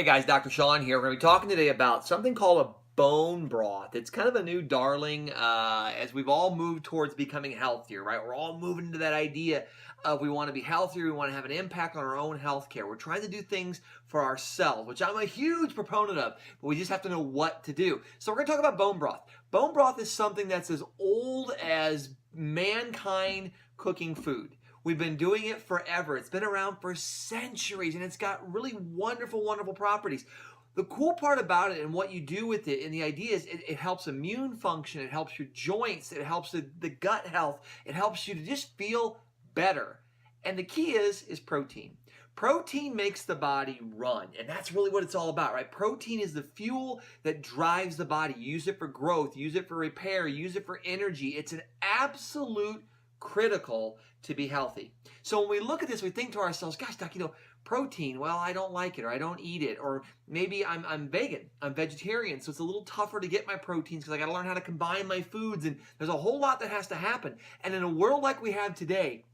Hey guys, Dr. Sean here. We're going to be talking today about something called a bone broth. It's kind of a new darling as we've all moved towards becoming healthier, right? We're all moving into that idea of we want to be healthier, we want to have an impact on our own health care. We're trying to do things for ourselves, which I'm a huge proponent of, but we just have to know what to do. So we're going to talk about bone broth. Bone broth is something that's as old as mankind cooking food. We've been doing it forever. It's been around for centuries, and it's got really wonderful, wonderful properties. The cool part about it and what you do with it, and the idea is it helps immune function, it helps your joints, it helps the gut health, it helps you to just feel better. And the key is protein. Protein makes the body run, and that's really what it's all about, right? Protein is the fuel that drives the body. Use it for growth, use it for repair, use it for energy. It's an absolute critical to be healthy. So when we look at this, we think to ourselves, gosh, Doc, protein, well, I don't like it, or I don't eat it, or maybe I'm vegan, I'm vegetarian, so it's a little tougher to get my proteins because I got to learn how to combine my foods, and there's a whole lot that has to happen. And in a world like we have today,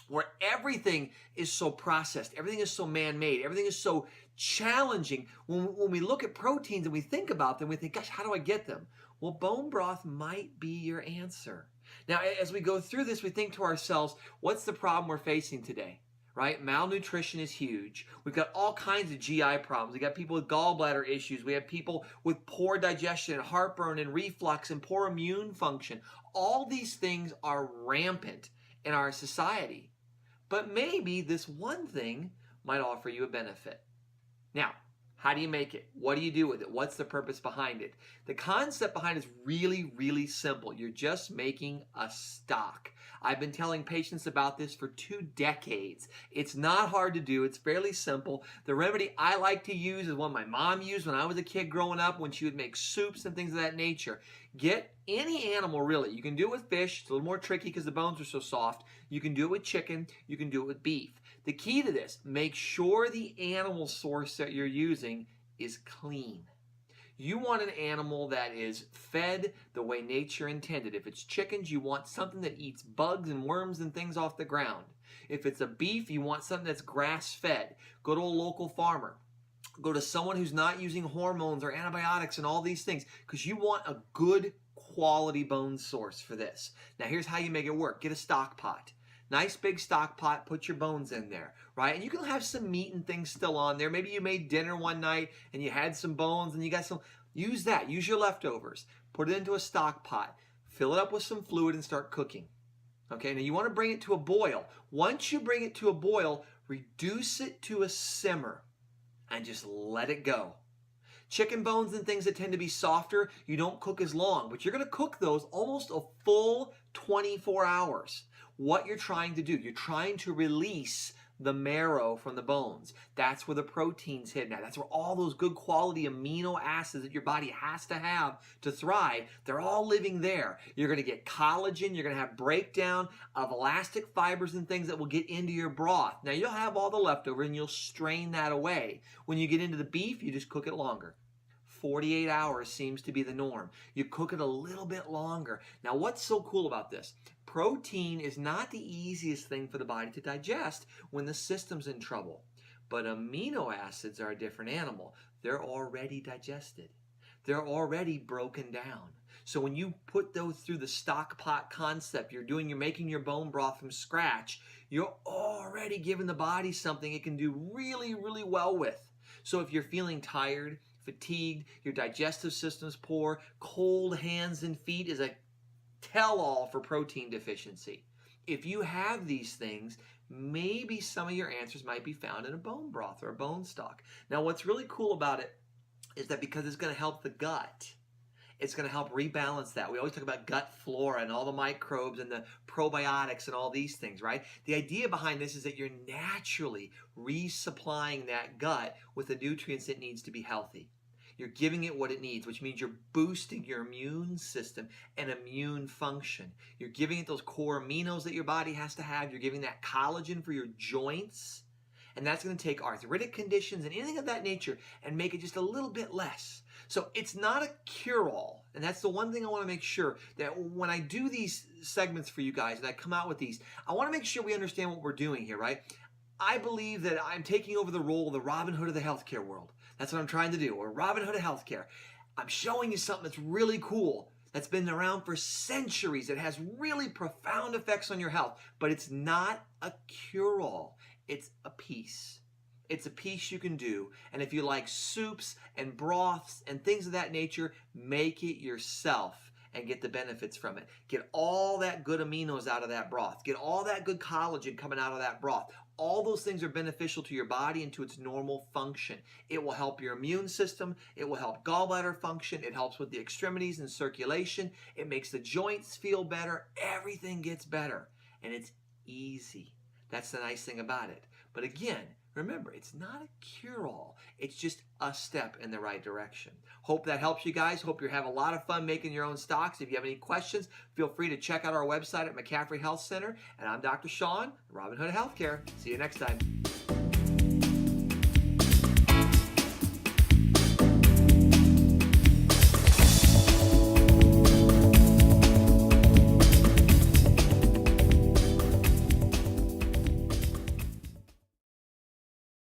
where everything is so processed, everything is so man-made, everything is so challenging, when we look at proteins and we think about them, we think, gosh, how do I get them? Well, bone broth might be your answer. Now, as we go through this, we think to ourselves, what's the problem we're facing today? Right? Malnutrition is huge. We've got all kinds of GI problems. We got people with gallbladder issues. We have people with poor digestion and heartburn and reflux and poor immune function. All these things are rampant in our society. But maybe this one thing might offer you a benefit. Now, how do you make it? What do you do with it? What's the purpose behind it? The concept behind it is really, really simple. You're just making a stock. I've been telling patients about this for 2 decades. It's not hard to do. It's fairly simple. The remedy I like to use is one my mom used when I was a kid growing up when she would make soups and things of that nature. Get any animal, really. You can do it with fish. It's a little more tricky because the bones are so soft. You can do it with chicken. You can do it with beef. The key to this, make sure the animal source that you're using is clean. You want an animal that is fed the way nature intended. If it's chickens, you want something that eats bugs and worms and things off the ground. If it's a beef, you want something that's grass-fed. Go to a local farmer. Go to someone who's not using hormones or antibiotics and all these things, because you want a good quality bone source for this. Now here's how you make it work. Get a stock pot. Nice big stock pot, put your bones in there, right? And you can have some meat and things still on there. Maybe you made dinner one night and you had some bones and you got some, use that, use your leftovers. Put it into a stock pot, fill it up with some fluid and start cooking. Okay, now you want to bring it to a boil. Once you bring it to a boil, reduce it to a simmer and just let it go. Chicken bones and things that tend to be softer, you don't cook as long, but you're going to cook those almost a full 24 hours. What you're trying to do, you're trying to release the marrow from the bones. That's where the protein's hidden at. That's where all those good quality amino acids that your body has to have to thrive, they're all living there. You're going to get collagen, you're going to have breakdown of elastic fibers and things that will get into your broth. Now you'll have all the leftover and you'll strain that away. When you get into the beef, you just cook it longer. 48 hours seems to be the norm. You cook it a little bit longer. Now what's so cool about this? Protein is not the easiest thing for the body to digest when the system's in trouble. But amino acids are a different animal. They're already digested. They're already broken down. So when you put those through the stock pot concept, you're making your bone broth from scratch, you're already giving the body something it can do really, really well with. So if you're feeling tired, fatigued, your digestive system's poor, cold hands and feet is a tell-all for protein deficiency. If you have these things, maybe some of your answers might be found in a bone broth or a bone stock. Now, what's really cool about it is that because it's going to help the gut, it's going to help rebalance that. We always talk about gut flora and all the microbes and the probiotics and all these things, right? The idea behind this is that you're naturally resupplying that gut with the nutrients it needs to be healthy. You're giving it what it needs, which means you're boosting your immune system and immune function. You're giving it those core aminos that your body has to have. You're giving that collagen for your joints. And that's going to take arthritic conditions and anything of that nature and make it just a little bit less. So it's not a cure-all. And that's the one thing I want to make sure that when I do these segments for you guys and I come out with these, I want to make sure we understand what we're doing here, right? I believe that I'm taking over the role of the Robin Hood of the healthcare world. That's what I'm trying to do. We're Robin Hood of Healthcare. I'm showing you something that's really cool, that's been around for centuries. It has really profound effects on your health, but it's not a cure-all. It's a piece. It's a piece you can do. And if you like soups and broths and things of that nature, make it yourself and get the benefits from it. Get all that good aminos out of that broth. Get all that good collagen coming out of that broth. All those things are beneficial to your body and to its normal function. It will help your immune system. It will help gallbladder function. It helps with the extremities and circulation. It makes the joints feel better. Everything gets better. And it's easy. That's the nice thing about it. But again, remember, it's not a cure-all. It's just a step in the right direction. Hope that helps you guys. Hope you're having a lot of fun making your own stocks. If you have any questions, feel free to check out our website at McCaffrey Health Center. And I'm Dr. Sean, Robin Hood of Healthcare. See you next time.